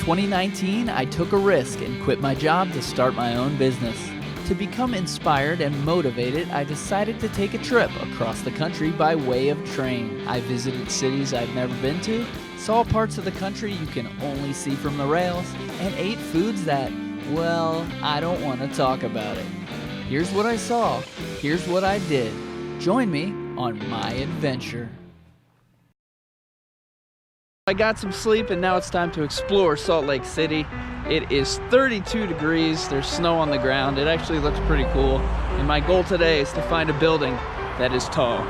2019, I took a risk and quit my job to start my own business. To become inspired and motivated, I decided to take a trip across the country by way of train. I visited cities I've never been to, saw parts of the country you can only see from the rails, and ate foods that, well, I don't want to talk about it. Here's what I saw, here's what I did. Join me on my adventure. I got some sleep and now it's time to explore Salt Lake City. It is 32 degrees, there's snow on the ground. It actually looks pretty cool. And my goal today is to find a building that is tall.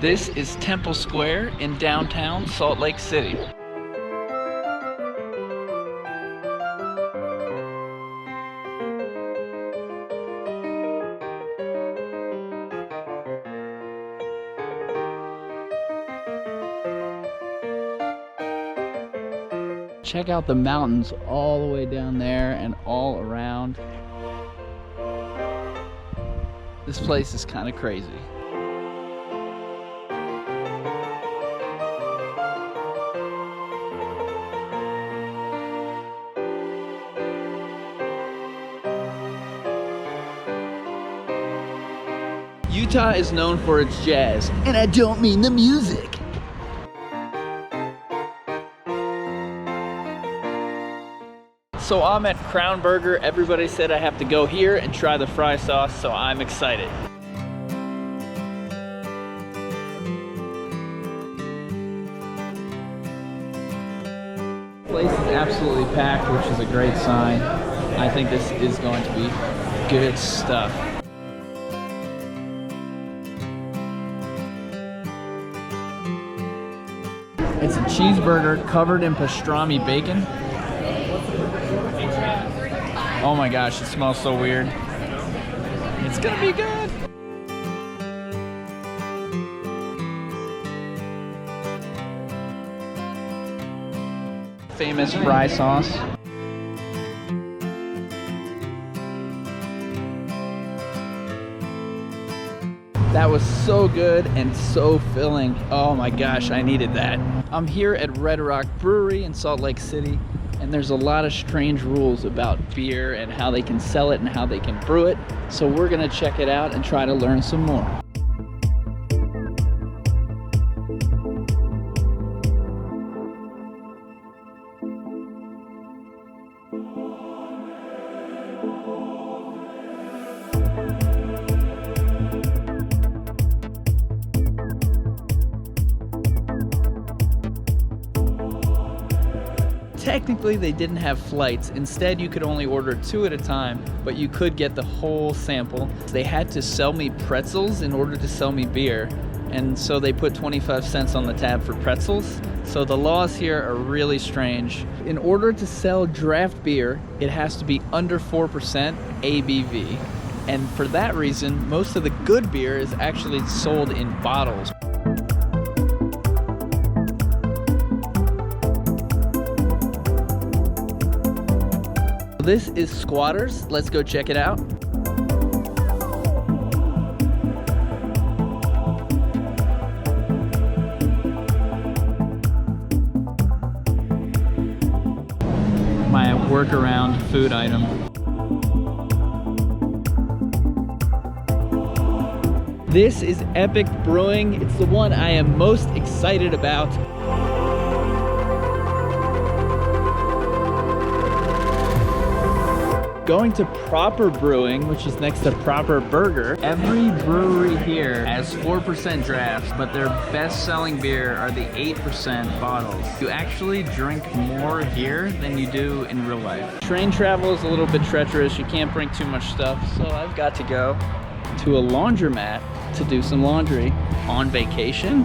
This is Temple Square in downtown Salt Lake City. Check out the mountains all the way down there and all around. This place is kind of crazy. Utah is known for its jazz, and I don't mean the music. So I'm at Crown Burger. Everybody said I have to go here and try the fry sauce, so I'm excited. The place is absolutely packed, which is a great sign. I think this is going to be good stuff. It's a cheeseburger covered in pastrami bacon. Oh my gosh, it smells so weird. It's gonna be good. Famous fry sauce. That was so good and so filling. Oh my gosh, I needed that. I'm here at Red Rock Brewery in Salt Lake City, and there's a lot of strange rules about beer and how they can sell it and how they can brew it. So we're gonna check it out and try to learn some more. Technically, they didn't have flights. Instead, you could only order 2 at a time, but you could get the whole sample. They had to sell me pretzels in order to sell me beer, and so they put 25 cents on the tab for pretzels. So the laws here are really strange. In order to sell draft beer, it has to be under 4% ABV. And for that reason, most of the good beer is actually sold in bottles. This is Squatters. Let's go check it out. My workaround food item. This is Epic Brewing. It's the one I am most excited about. Going to Proper Brewing, which is next to Proper Burger. Every brewery here has 4% drafts, but their best-selling beer are the 8% bottles. You actually drink more here than you do in real life. Train travel is a little bit treacherous. You can't bring too much stuff, so I've got to go to a laundromat to do some laundry on vacation.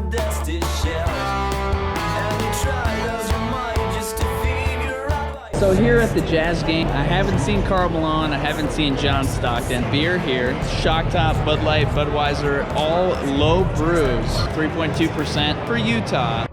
Dusty shell, and you try as you might just to feed your So here at the Jazz game, I haven't seen Karl Malone, I haven't seen John Stockton. Beer here, Shock Top, Bud Light, Budweiser, all low brews, 3.2% for Utah.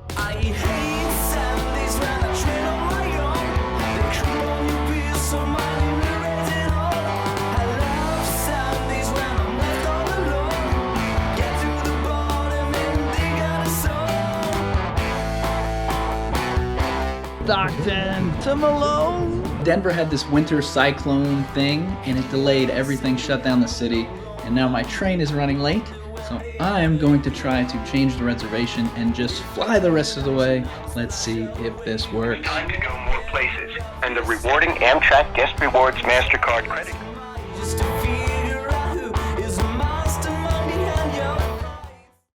Stockton to Malone. Denver had this winter cyclone thing and it delayed everything, shut down the city, and now my train is running late, so I'm going to try to change the reservation and just fly the rest of the way. Let's see if this works. Time to go more places, and the rewarding Amtrak Guest Rewards MasterCard credit.